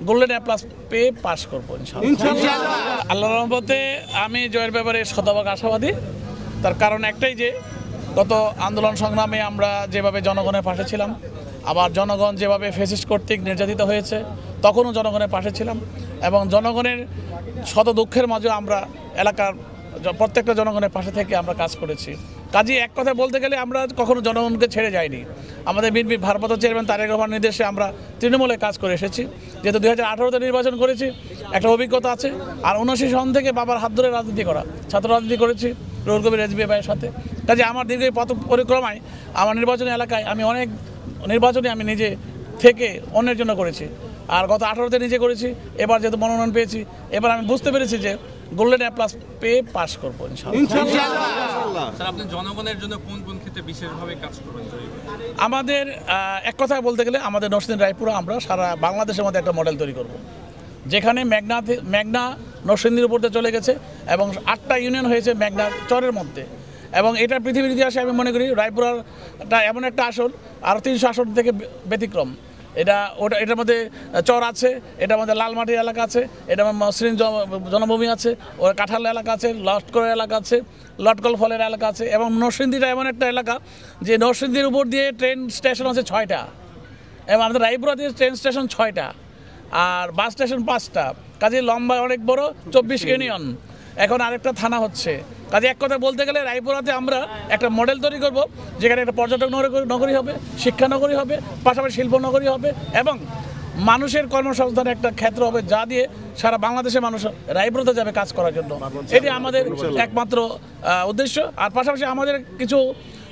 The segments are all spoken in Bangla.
গোল্ডেন এ প্লাস পেয়ে পাস করবো ইনশাআল্লাহ। আল্লাহর রহমতে আমি জয়ের ব্যাপারে শতভাগ আশাবাদী। তার কারণ একটাই যে গত আন্দোলন সংগ্রামে আমরা যেভাবে জনগণের পাশে ছিলাম, আবার জনগণ যেভাবে ফ্যাসিস্ট কর্তৃক নির্যাতিত হয়েছে তখনও জনগণের পাশে ছিলাম, এবং জনগণের শত দুঃখের মাঝে আমরা এলাকার প্রত্যেকটা জনগণের পাশে থেকে আমরা কাজ করেছি। কাজেই এক কথা বলতে গেলে আমরা কখনো জনগণকে ছেড়ে যাইনি। আমাদের বিএনপির ভারপ্রাপ্ত চেয়ারম্যান তারেক রহমান নির্দেশে আমরা তৃণমূলে কাজ করে এসেছি। যেহেতু 2018-তে নির্বাচন করেছি, একটা অভিজ্ঞতা আছে। আর 79 সন থেকে বাবার হাত ধরে রাজনীতি করা, ছাত্র রাজনীতি করেছি রুহুল কবির রেজভী ভাইয়ের সাথে। কাজে আমার দীর্ঘ পথ পরিক্রমায় আমার নির্বাচনী এলাকায় আমি অনেক নির্বাচনে আমি নিজে থেকে অন্যের জন্য করেছি। আর গত 18-তে নিজে করেছি। এবার যেহেতু মনোনয়ন পেয়েছি, এবার আমি বুঝতে পেরেছি যে গোল্ডেন এ প্লাস পেয়ে পাস করবো ইনশাআল্লাহ। স্যার, আপনি জনগণের জন্য কোন কোন ক্ষেত্রে বিশেষভাবে কাজ করবেন? আমাদের এক কথায় বলতে গেলে আমাদের নরসিংদী রায়পুরা আমরা সারা বাংলাদেশের মধ্যে একটা মডেল তৈরি করব, যেখানে মেঘনা নরসিংদীর উপর দিয়ে চলে গেছে এবং 8টা ইউনিয়ন হয়েছে মেঘনা চরের মধ্যে। এবং এটা পৃথিবীর ইতিহাসে আমি মনে করি রায়পুরাটা এমন একটা আসন, আর 300 আসন থেকে ব্যতিক্রম। এটার মধ্যে চর আছে, এটার মধ্যে লালমাটি এলাকা আছে, এটার মধ্যে মসৃণ জনভূমি আছে, ওর কাঁঠাল এলাকা আছে, লটকলের এলাকা আছে, লটকল ফলের এলাকা আছে। এবং নরসিংদীটা এমন একটা এলাকা যে নরসিংদীর উপর দিয়ে ট্রেন স্টেশন আছে 6টা, এবং আমাদের রায়পুরা দিয়ে ট্রেন স্টেশন 6টা, আর বাস স্টেশন 5টা। কাজে লম্বা অনেক বড় 24 ইউনিয়ন। এখন আরেকটা থানা হচ্ছে। কাজে এক কথা বলতে গেলে রায়পুরাতে আমরা একটা মডেল তৈরি করব, যেখানে একটা পর্যটক নগরী হবে, শিক্ষা নগরী হবে, পাশাপাশি শিল্প নগরী হবে, এবং মানুষের কর্মসংস্থানের একটা ক্ষেত্র হবে, যা দিয়ে সারা বাংলাদেশের মানুষ রায়পুরাতে যাবে কাজ করার জন্য। এটি আমাদের একমাত্র উদ্দেশ্য। আর পাশাপাশি আমাদের কিছু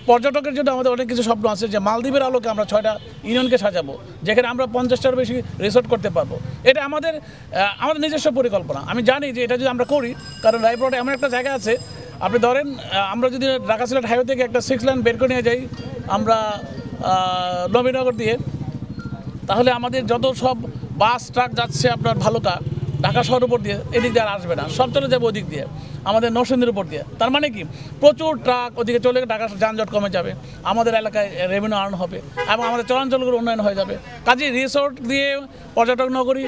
পর্যটকের জন্য আমাদের অনেক কিছু স্বপ্ন আছে, যে মালদ্বীপের আলোকে আমরা 6টা ইউনিয়নকে সাজাবো, যেখানে আমরা 50টার বেশি রিসোর্ট করতে পারবো। এটা আমাদের নিজস্ব পরিকল্পনা। আমি জানি যে এটা যদি আমরা করি, কারণ রায়পুরাটা এমন একটা জায়গা আছে, আপনি ধরেন আমরা যদি ঢাকা সিলেট হাইওয়ে থেকে একটা 6 লেন বের করে নিয়ে যাই আমরা নবীনগর দিয়ে, তাহলে আমাদের যত সব বাস ট্রাক যাচ্ছে আপনার ভালুকা ঢাকা শহরের উপর দিয়ে, এদিক দিয়ে আর আসবে না, সব চলে যাবে ওদিক দিয়ে, আমাদের নরসিংদীর উপর দিয়ে। তার মানে কি, প্রচুর ট্রাক ওদিকে চলে ঢাকা, যানজট কমে যাবে, আমাদের এলাকায় রেভিনিউ আর্ন হবে, এবং আমাদের চলাচলগুলো উন্নয়ন হয়ে যাবে। কাজে রিসোর্ট দিয়ে পর্যটক নগরী,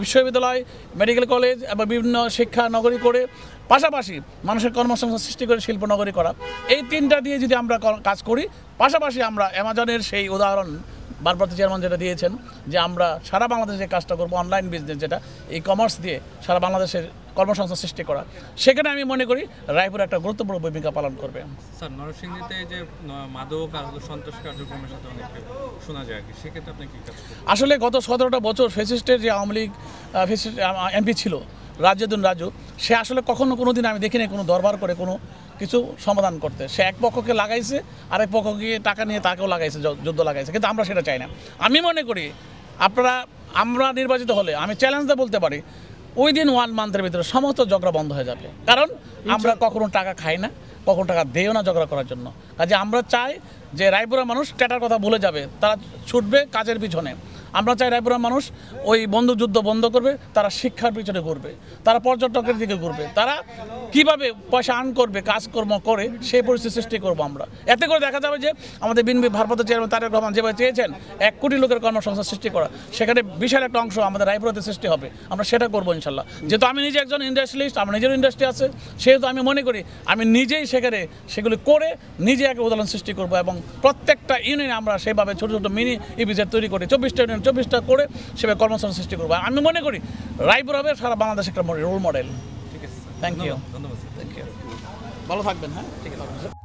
বিশ্ববিদ্যালয়, মেডিকেল কলেজ এবং বিভিন্ন শিক্ষা নগরী করে, পাশাপাশি মানুষের কর্মসংস্থান সৃষ্টি করে শিল্প নগরী করা, এই 3টা দিয়ে যদি আমরা কাজ করি, পাশাপাশি আমরা অ্যামাজনের সেই উদাহরণ ভারপ্রাপ্ত চেয়ারম্যান যেটা দিয়েছেন, যে আমরা সারা বাংলাদেশে যে কাজটা করবো, অনলাইন বিজনেস, যেটা এই কমার্স দিয়ে সারা বাংলাদেশের কর্মসংস্থান সৃষ্টি করা, সেখানে আমি মনে করি রায়পুর একটা গুরুত্বপূর্ণ ভূমিকা পালন করবে। স্যার, নরসিংদীতে যে মাদক আর সন্ত্রাস কার্যক্রমের সাথে অনেক শোনা যায়, সেক্ষেত্রে আপনি কি কাজ করবেন? আসলে গত 17টা বছর ফ্যাসিস্টের যে আওয়ামী লীগ এমপি ছিল রাজু, সে আসলে কোনোদিন আমি দেখিনি কোনো দরবার করে কোনো কিছু সমাধান করতে। সে এক পক্ষকে লাগাইছে, আরেক পক্ষকে টাকা নিয়ে তাকেও লাগাইছে, যুদ্ধ লাগাইছে। কিন্তু আমরা সেটা চাই না। আমি মনে করি আমরা নির্বাচিত হলে আমি চ্যালেঞ্জ দিয়ে বলতে পারি, উইদিন 1 মান্থের ভিতরে সমস্ত ঝগড়া বন্ধ হয়ে যাবে। কারণ আমরা কখনো টাকা খাই না, কখনো টাকা দেও না ঝগড়া করার জন্য। কাজে আমরা চাই যে রায়পুরা মানুষ টাটার কথা ভুলে যাবে, তারা ছুটবে কাজের পিছনে। আমরা চাই রায়পুরা মানুষ ওই বন্দুকযুদ্ধ বন্ধ করবে, তারা শিক্ষার পিছনে ঘুরবে, তারা পর্যটকের দিকে ঘুরবে, তারা কিভাবে পয়সা আর্ন করবে, কাজকর্ম করে সেই পরিস্থিতি সৃষ্টি করবো আমরা। এতে করে দেখা যাবে যে আমাদের বিএনপি ভারপ্রাপ্ত চেয়ারম্যান তারেক রহমান যেভাবে চেয়েছেন 1 কোটি লোকের কর্মসংস্থান সৃষ্টি করা, সেখানে বিশাল একটা অংশ আমাদের রায়পুরাতে সৃষ্টি হবে। আমরা সেটা করবো ইনশাল্লাহ। যেহেতু আমি নিজে একজন ইন্ডাস্ট্রিয়ালিস্ট, আমার নিজের ইন্ডাস্ট্রি আছে, সেহেতু আমি মনে করি আমি নিজেই সেখানে সেগুলি করে নিজে একটা উদাহরণ সৃষ্টি করবো, এবং প্রত্যেকটা ইউনিয়নে আমরা সেভাবে ছোটো ছোটো মিনি ইপিজেড তৈরি করি, 24টা ইউনিয়ন 24টা করে সেভাবে কর্মসংস্থান সৃষ্টি করবো। আমি মনে করি রায়পুর হবে সারা বাংলাদেশ একটা রোল মডেল। ঠিক আছে, থ্যাংক ইউ। ধন্যবাদ। থ্যাংক ইউ, ভালো থাকবেন। হ্যাঁ, ঠিক আছে।